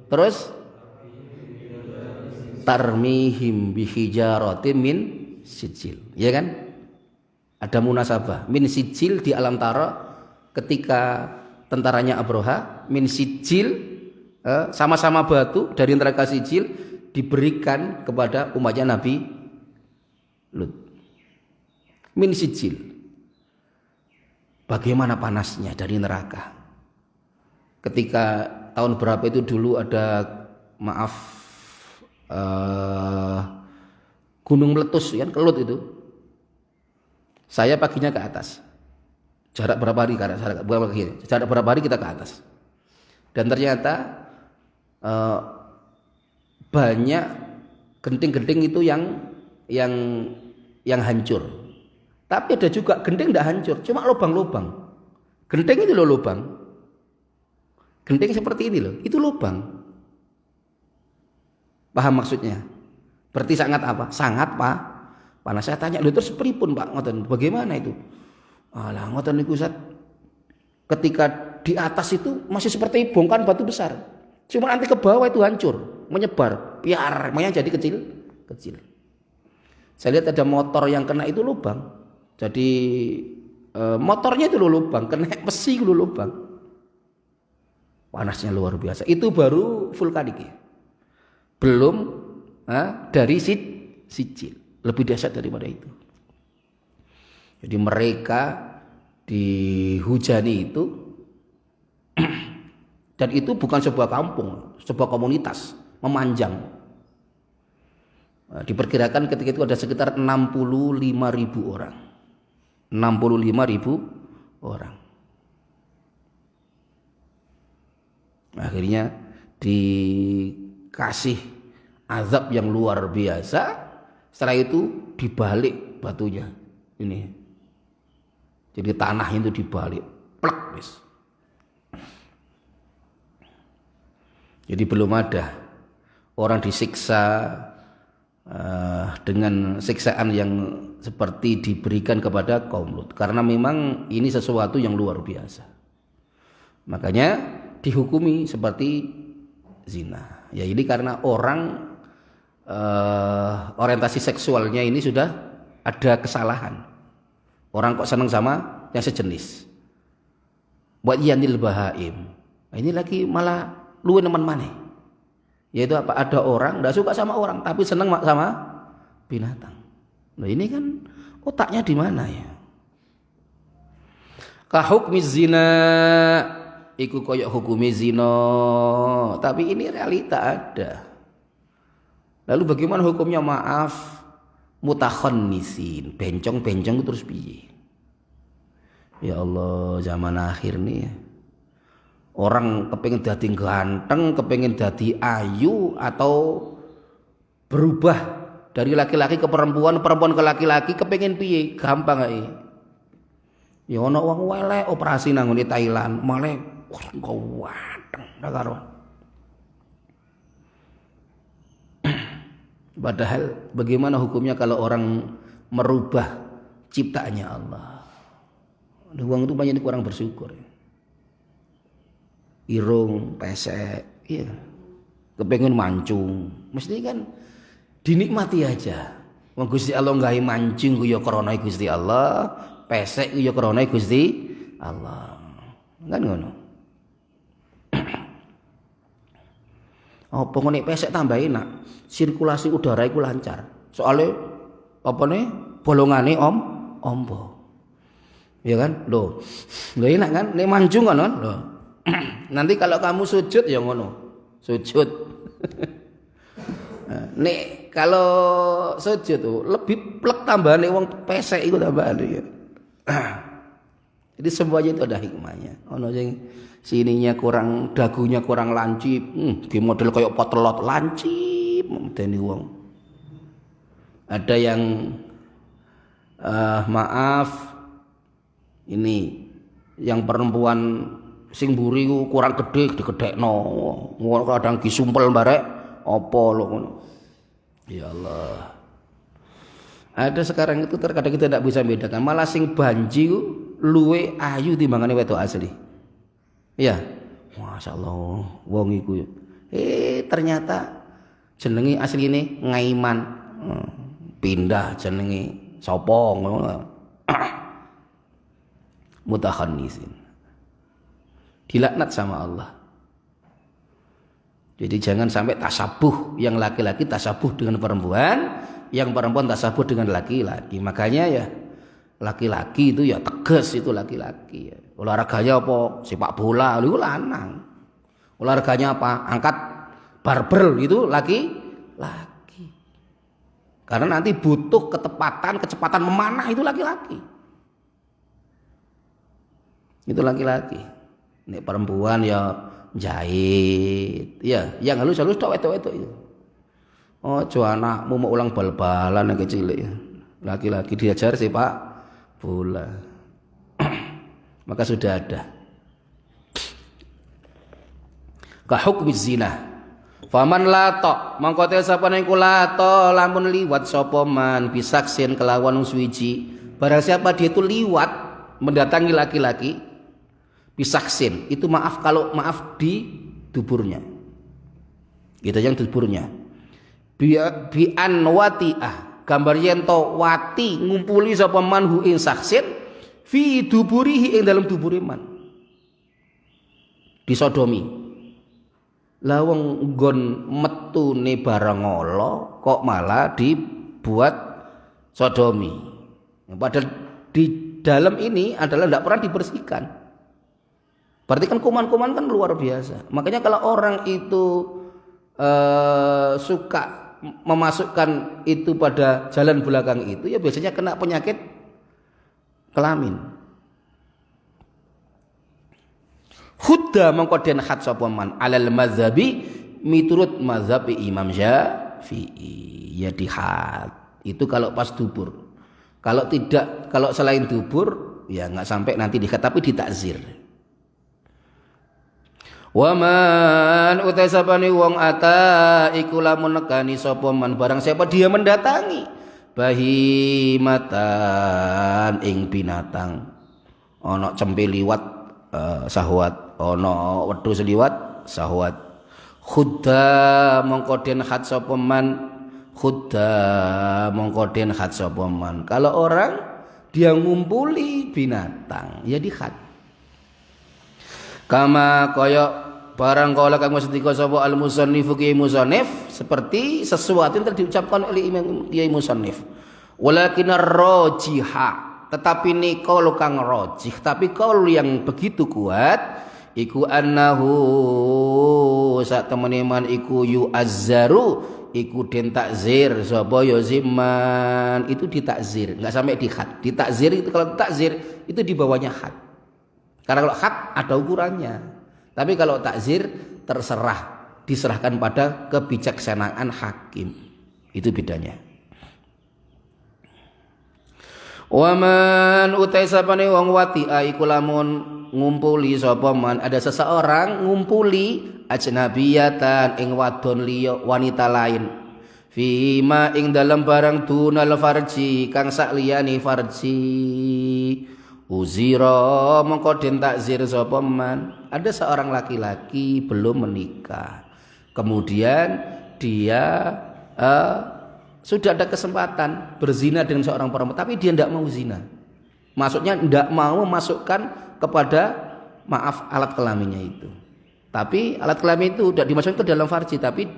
terus tarmihim bi hijaratin min sijil. Ya kan? Ada munasabah min sijil di alam tara ketika tentaranya Abroha, min sijil sama-sama batu dari neraka sijil diberikan kepada umatnya Nabi Lut. Min sijil, bagaimana panasnya dari neraka. Ketika tahun berapa itu dulu ada gunung meletus kan, Kelut itu. Saya paginya ke atas. Jarak berapa hari jarak berapa hari kita ke atas. Dan ternyata banyak genting-genting itu yang hancur. Tapi ada juga genting tidak hancur, cuma lubang-lubang. Genting itu loh lubang. Genting seperti ini loh, itu lubang. Paham maksudnya? Berarti sangat apa? Sangat panas. Saya tanya, "Lho terus pripun Pak ngoten? Bagaimana itu?" Alah ngoten niku Ustaz. Ketika di atas itu masih seperti bongkahan batu besar. Cuma nanti ke bawah itu hancur, menyebar, piar, makanya jadi kecil. Saya lihat ada motor yang kena itu lubang. Jadi motornya itu lubang, kena besi itu lubang. Panasnya luar biasa. Itu baru vulkanik ya. Belum dari sijil. Lebih dahsyat daripada itu. Jadi mereka dihujani itu dan itu bukan sebuah kampung, sebuah komunitas memanjang. Diperkirakan ketika itu ada sekitar 65.000 orang. 65.000 orang. Akhirnya dikasih azab yang luar biasa. Setelah itu dibalik batunya ini, jadi tanah itu dibalik, plek wis. Jadi belum ada orang disiksa dengan siksaan yang seperti diberikan kepada kaum Lut, karena memang ini sesuatu yang luar biasa. Makanya dihukumi seperti zina. Ya ini karena orang orientasi seksualnya ini sudah ada kesalahan. Orang kok senang sama yang sejenis. Buat yanil bahaim. Nah, ini lagi malah luwe nemen maneh. Yaitu apa? Ada orang enggak suka sama orang tapi senang sama binatang. Nah, ini kan otaknya di mana ya? Ka hukmi zina, iku koyok hukumi zina. Tapi ini realita ada. Lalu bagaimana hukumnya? Maaf, mutakhonnisin, bencong-bencong terus piye? Ya Allah, zaman akhir nih. Orang kepengen dadi ganteng, kepengen dadi ayu, atau berubah dari laki-laki ke perempuan, perempuan ke laki-laki, kepengen piye? Gampang ae. Ya ana wong welek operasi nang ngene Thailand, malah ganteng ra karuan. Padahal bagaimana hukumnya kalau orang merubah ciptaannya Allah. Wong itu banyak kurang bersyukur. Irung, pesek, iya. Kepengen mancung, mesti kan dinikmati aja. Wong Gusti Allah gawe mancung ku ya krana Gusti Allah, pesek ku ya krana Gusti Allah. Kan ngono. Apa ngene pesek tambah enak, sirkulasi udara iku lancar. Soale apa nih bolongane ombo. Ya kan? Loh. Loh enak kan? Nek mancung kan? Loh. Nanti kalau kamu sujud ya ngono. Sujud. Nek kalau sujud tuh lebih plek tambahane wong pesek iku tambahane ya. Jadi semuanya itu ada hikmahnya. Ono sing sininya kurang, dagunya kurang lancip, di model kayak potelot lancip medeni wong. Ada yang maaf ini yang perempuan sing mburi ku kurang gede digedhekno. Kadang disumpel barek apa lho ngono. Ya Allah. Ada sekarang itu terkadang kita tidak bisa bedakan, malah sing banji ku luwe ayu timbangane wedok asli. Iya. Masya Allah wong iku. Ternyata jenenge asline Ngaiman. Pindah jenenge sapa ngono. Mutakhannisin. Dilaknat sama Allah. Jadi jangan sampai tasabuh, yang laki-laki tasabuh dengan perempuan, yang perempuan tasabuh dengan laki-laki. Makanya ya laki-laki itu ya tegas, itu laki-laki. Olahraganya apa? Sepak bola, itu lanang. Olahraganya apa? Angkat barbel, itu laki-laki. Karena nanti butuh kecepatan memanah, itu laki-laki. Itu laki-laki. Ini perempuan ya jahit, ya, yang halus-halus tok wedok-wedok itu. Oh, anakmu mau ulang bal-balan yang kecil ya. Laki-laki diajar sepak bola. Maka sudah ada. Ka hukmi zina. Faman lato, mangko te sapa niku lato lamun liwat sapa man bisaksin kelawan suwiji. Barang siapa dia itu liwat mendatangi laki-laki bisaksin, itu maaf kalau maaf di duburnya. Gitu yang duburnya. Bi anwatiah, gambar yen to wati ngumpuli sapa manhu ing saksin fi duburihi ing dalam dubure man. Disodomi. Lah wong nggon metune barang Allah kok malah dibuat sodomi. Padahal di dalam ini adalah tidak pernah dibersihkan. Berarti kan kuman-kuman kan luar biasa. Makanya kalau orang itu suka memasukkan itu pada jalan belakang itu, ya biasanya kena penyakit kelamin. Hudda mangko den khat sapa man alal mazhabi miturut mazhab Imam Syafi'i, ya dihat. Itu kalau pas dubur. Kalau tidak, kalau selain dubur ya enggak sampai nanti dihat tapi ditakzir. Waman utai sapane wong ata iku lamun nekani sapa man barang siapa dia mendatangi bahimatan ing binatang ana cempe liwat syahwat ana wedhus liwat syahwat khudda mongko den khat sapa man khudda mongko den khat sapa man. Kalau orang dia ngumpuli binatang ya dikhat. Kama kaya barang kala kang mestiko sapa al musannifu ki musannif, seperti sesuatu yang telah diucapkan oleh Imam Kiai Musannif. Walakin ar-rajiha, tetapi ini qaul kang rajih, tapi qaul yang begitu kuat iku annahu sak temene man iku yu'azzaru iku den takzir sapa ya zimman, itu ditakzir, enggak sampai di had. Ditakzir itu kalau takzir itu di bawahnya had. Karena kalau had ada ukurannya. Tapi kalau takzir terserah, diserahkan pada kebijaksanaan hakim. Itu bedanya. Waman utai sapane wong wati'a iku lamun ngumpuli sapa man, ada seseorang ngumpuli ajnabiyatan ing wadon liya wanita lain Fima ing dalam barang dunal farji kang sak liyane farji uzira mongko den takzir sapa man. Ada seorang laki-laki belum menikah, kemudian dia sudah ada kesempatan berzina dengan seorang perempuan, tapi dia tidak mau zina. Maksudnya tidak mau memasukkan kepada alat kelaminnya itu. Tapi alat kelamin itu tidak dimasukkan ke dalam farji, tapi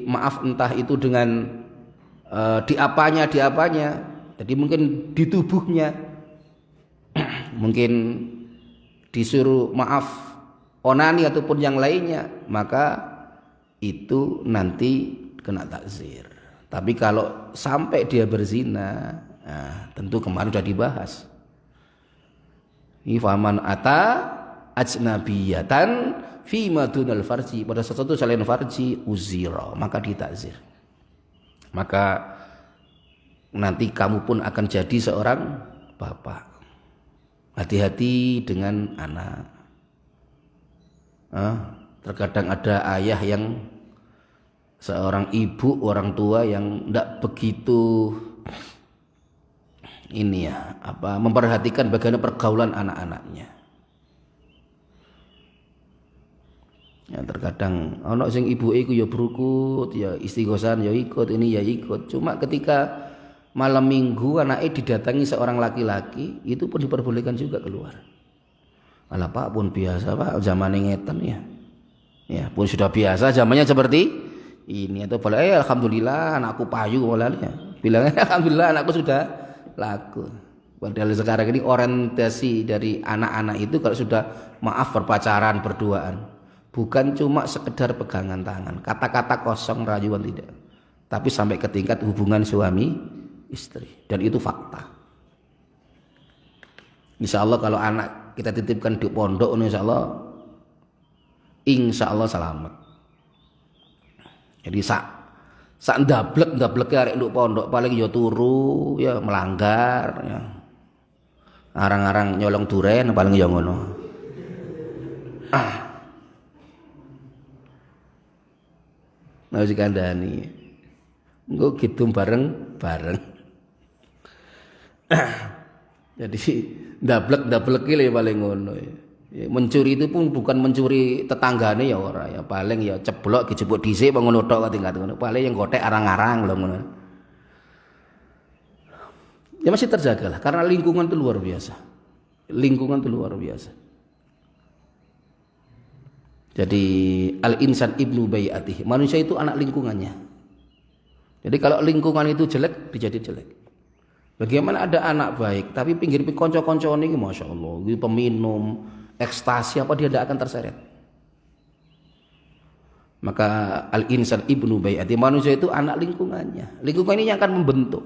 maaf entah itu dengan di apanya. Jadi mungkin di tubuhnya, mungkin disuruh onani ataupun yang lainnya, maka itu nanti kena takzir. Tapi kalau sampai dia berzina, tentu kemarin sudah dibahas. Faman ata ajnabiyatan fi madunal farji, pada sesuatu selain farji uzira, maka ditakzir. Maka nanti kamu pun akan jadi seorang bapak. Hati-hati dengan anak. Terkadang ada ayah yang seorang ibu, orang tua yang tidak begitu memperhatikan bagaimana pergaulan anak-anaknya. Ya, terkadang ono sing ibuke iku ya brukut, ya istighosan ya ikut, ini ya ikut. Cuma ketika malam minggu anaknya didatangi seorang laki-laki, itu pun diperbolehkan juga keluar. Alah Pak pun biasa Pak, zamannya ngeten ya. Ya pun sudah biasa zamannya seperti ini, atau boleh alhamdulillah anakku payu walanya. Bilangnya alhamdulillah anakku sudah laku. Padahal sekarang ini orientasi dari anak-anak itu kalau sudah berpacaran, berduaan, bukan cuma sekedar pegangan tangan, kata-kata kosong, rayuan, tidak, tapi sampai ke tingkat hubungan suami istri, dan itu fakta. Insya Allah kalau anak kita titipkan di pondok, insya Allah selamat. Jadi sak ndablek arek nduk pondok paling ya turu ya melanggar ya. Arang-arang nyolong duren paling ya ngono. Mau dikandani. Engko gitu bareng. Jadi ndablek iki paling ngono ya. Mencuri itu pun bukan mencuri tetanggane ya ora ya, paling ya ceblok dijebuk dhisik ngono tok tingkat ngono. Paling yang gotek arang-arang lho ngono. Ya masih terjagalah karena lingkungan itu luar biasa. Jadi al-insan ibnu bai'atih. Manusia itu anak lingkungannya. Jadi kalau lingkungan itu jelek, dijadi jelek. Bagaimana ada anak baik tapi pinggir konco-konco ini Masya Allah, ini peminum ekstasi apa, dia tidak akan terseret. Maka al-insan ibnu bai'atih, manusia itu anak lingkungannya. Lingkungan ini yang akan membentuk.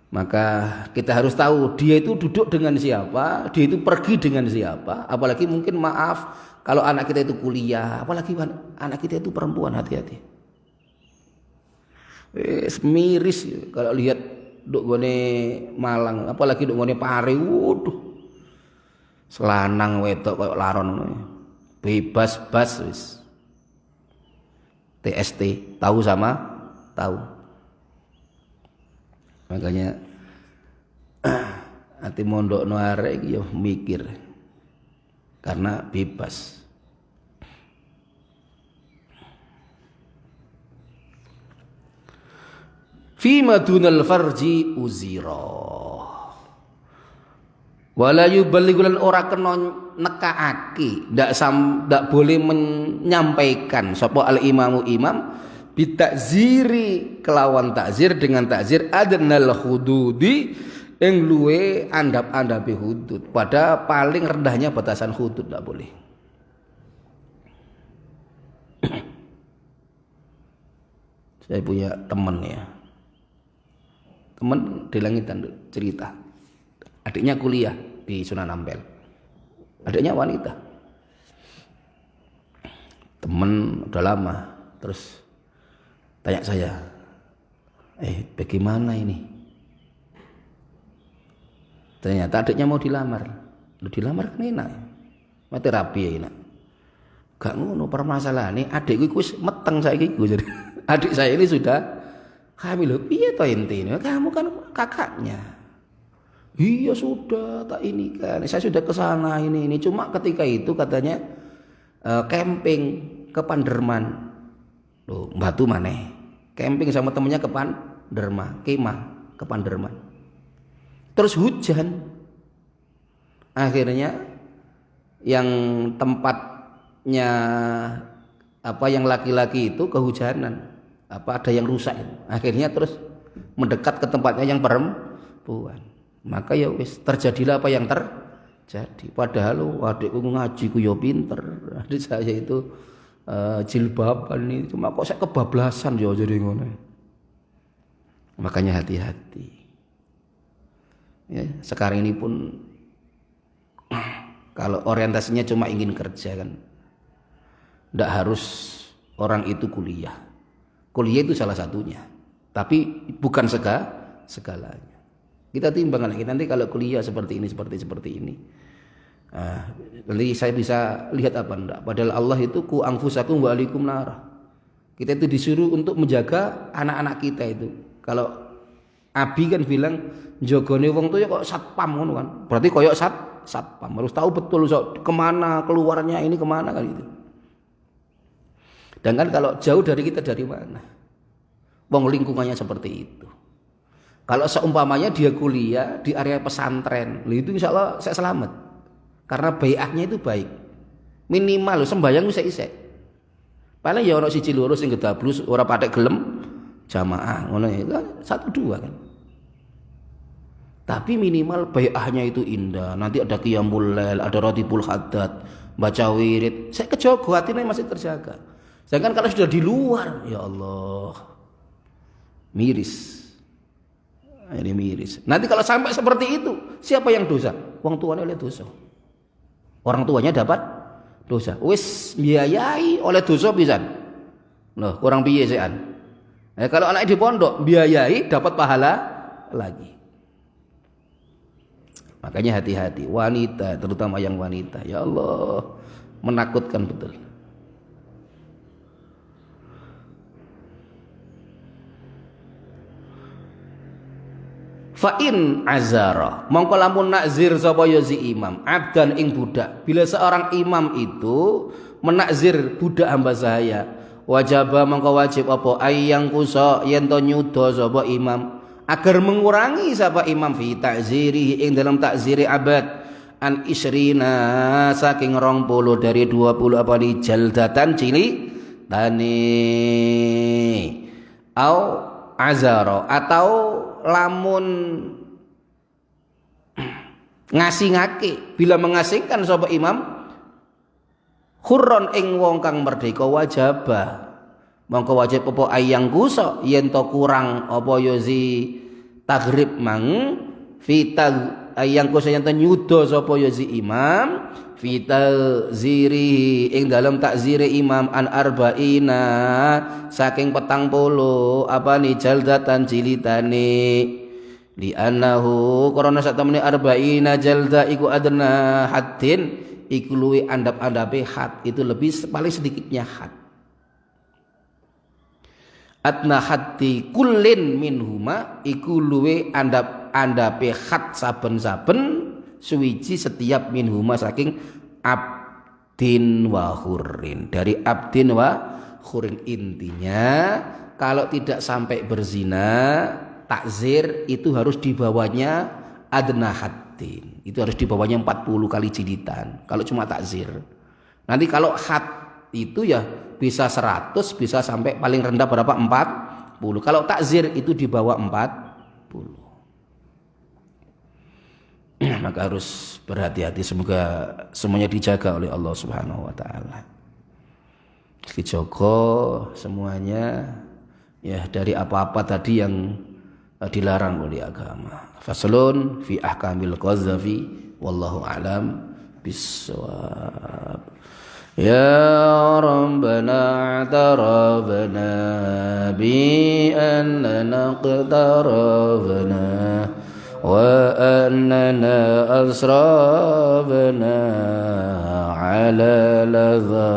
Maka kita harus tahu dia itu duduk dengan siapa, dia itu pergi dengan siapa. Apalagi mungkin kalau anak kita itu kuliah, apalagi anak kita itu perempuan, hati-hati. Miris kalau lihat duk gone Malang, apalagi duk gone Pare, waduh. Selanang wedok koyo laron ngono. Bebas bas wis. TST, tahu sama tahu. Makanya hati mondokno arek iki yo mikir. Karena bebas. Fi madunal farji uzira. Wala yuballighulan ora kena nekaake, ndak boleh menyampaikan sapa al-imamu imam bitakziri kelawan takzir dengan takzir adnal hududi yang luwe andap-andape hudud, pada paling rendahnya batasan hudud ndak boleh. Saya punya teman di Langitan cerita, adiknya kuliah di Sunan Ampel, adiknya wanita, temen udah lama, terus tanya saya, bagaimana ini? Ternyata adiknya mau dilamar kan enak, mati rapi ya enak. Gak ngono permasalahan ini adikku wis meteng saiki iku jadi adik saya ini sudah hamil. Piye to intine? Kamu kan kakaknya. Iya sudah tak ini kan. Saya sudah ke sana ini. Cuma ketika itu katanya camping ke Panderman. Loh, Batu maneh. Camping sama temennya ke Panderman, kemah ke Panderman. Terus hujan. Akhirnya yang tempatnya yang laki-laki itu kehujanan, ada yang rusak. Akhirnya terus mendekat ke tempatnya yang perempuan. Maka ya wis terjadilah apa yang terjadi. Padahal adikku ngaji ku ya pinter. Adik saya itu jilbaban ini cuma kok saya kebablasan ya jadi ngono. Makanya hati-hati. Ya, sekarang ini pun kalau orientasinya cuma ingin kerja kan, tidak harus orang itu kuliah. Kuliah itu salah satunya, tapi bukan segalanya. Kita timbang lagi nanti kalau kuliah seperti ini, seperti ini. Nanti saya bisa lihat apa enggak. Padahal Allah itu ku anfusakum wa alikum nar. Kita itu disuruh untuk menjaga anak-anak kita itu. Kalau Abi kan bilang jogone wong tuh ya kok satpam ngono kan. Berarti koyok satpam harus tahu betul kemana keluarnya ini kemana kan gitu. Dan kan kalau jauh dari kita dari mana? Wong lingkungannya seperti itu. Kalau seumpamanya dia kuliah di area pesantren, itu insya Allah saya selamat. Karena bai'ahnya itu baik. Minimal sembahyang bisa isek. Paling ya orang siji loro sing gedablus ora patek gelem jamaah ngono ya 1 2 kan. Tapi minimal bai'ahnya itu indah. Nanti ada qiyamul lail, ada ratibul haddad, baca wirid. Saya kejogo hatinya masih terjaga. Sedangkan kalau sudah di luar, ya Allah, miris. Ini miris. Nanti kalau sampai seperti itu, siapa yang dosa? Wong tuanya oleh dosa. Orang tuanya dapat dosa. Wis biayai oleh dosa pisan. Loh, kurang piye sean. Kalau anak di pondok biayai dapat pahala lagi. Makanya hati-hati wanita, terutama yang wanita. Ya Allah, menakutkan betul. Fa'in azara mongko lamun nakzir sapa ya si imam abdan ing budak. Bila seorang imam itu menakzir budak hamba saya, wajaba mongko wajib apa ayang kusa yen to nyuda sapa imam agar mengurangi sapa imam fi ta'ziri ing dalam takziri abad an isrina saking 20 dari 20 apa di jaldatan cili tani au azara atau lamun ngasingake bila mengasingkan sapa imam khurron ing wong kang merdeka wajaba mongko wajib apa ayang kusa yen to kurang apa yozi tagrib mang fita ayang kusa yen to nyuda sapa yozi imam fita ziri ing dalam takzire imam an arba'ina saking 40 apa ni jaldatan cilitane li annahu karena sak temene arba'ina jalda iku adna haddin iku luwe andap-andape had itu lebih paling sedikitnya had adna haddi kullin minhuma iku luwe andap-andape had saben-saben suwiji setiap minhuma saking abdin wa hurrin dari abdin wa hurrin. Intinya kalau tidak sampai berzina takzir itu harus dibawanya adna haddin, itu harus dibawanya 40 kali jilidan kalau cuma takzir. Nanti kalau had itu ya bisa 100 bisa sampai paling rendah berapa 40. Kalau takzir itu di bawah 40. Maka harus berhati-hati, semoga semuanya dijaga oleh Allah Subhanahu wa taala. Dijaga semuanya ya dari apa-apa tadi yang dilarang oleh agama. Faslun fi ahkamil qazafi wallahu alam bissawab. Ya Rabbana a'tarafna bi annana qtarafna وأننا أسرفنا على لظى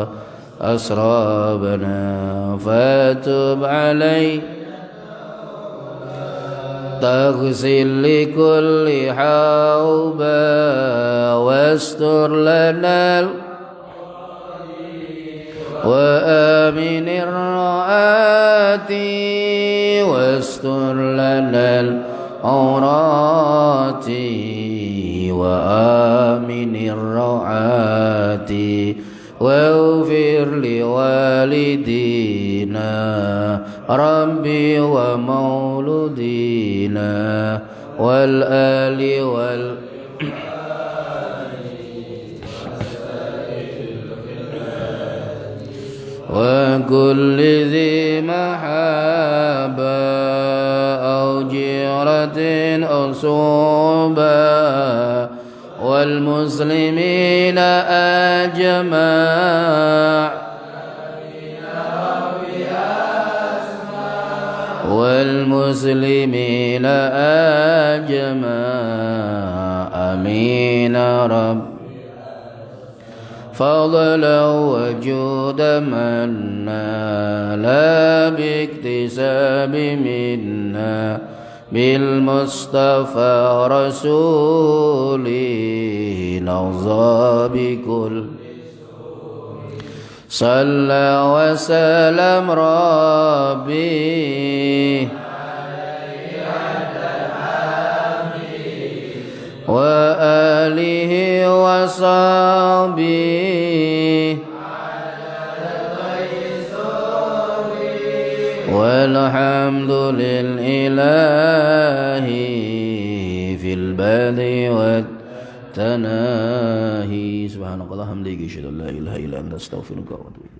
أسرابنا فتب علينا تغسل لكل حوبة واستر لنا وآمن الرعاة واستر لنا العورات وآمن الرعاة واغفر لوالدينا ربي ومولودينا والآل وكل ذي محابة أو جيرة أو صوبة والمسلمين أجمع والمسلمين أجمع آمين رب فضلا وجودا منا لا باكتساب منا بالمصطفى رسولي نرضى بكل صلى وسلم ربي وآله وصحبه والحمد لله في البدء والتناهي سبحانك اللهم وبحمدك أشهد أن لا إله إلا أنت أستغفرك وأتوب إليك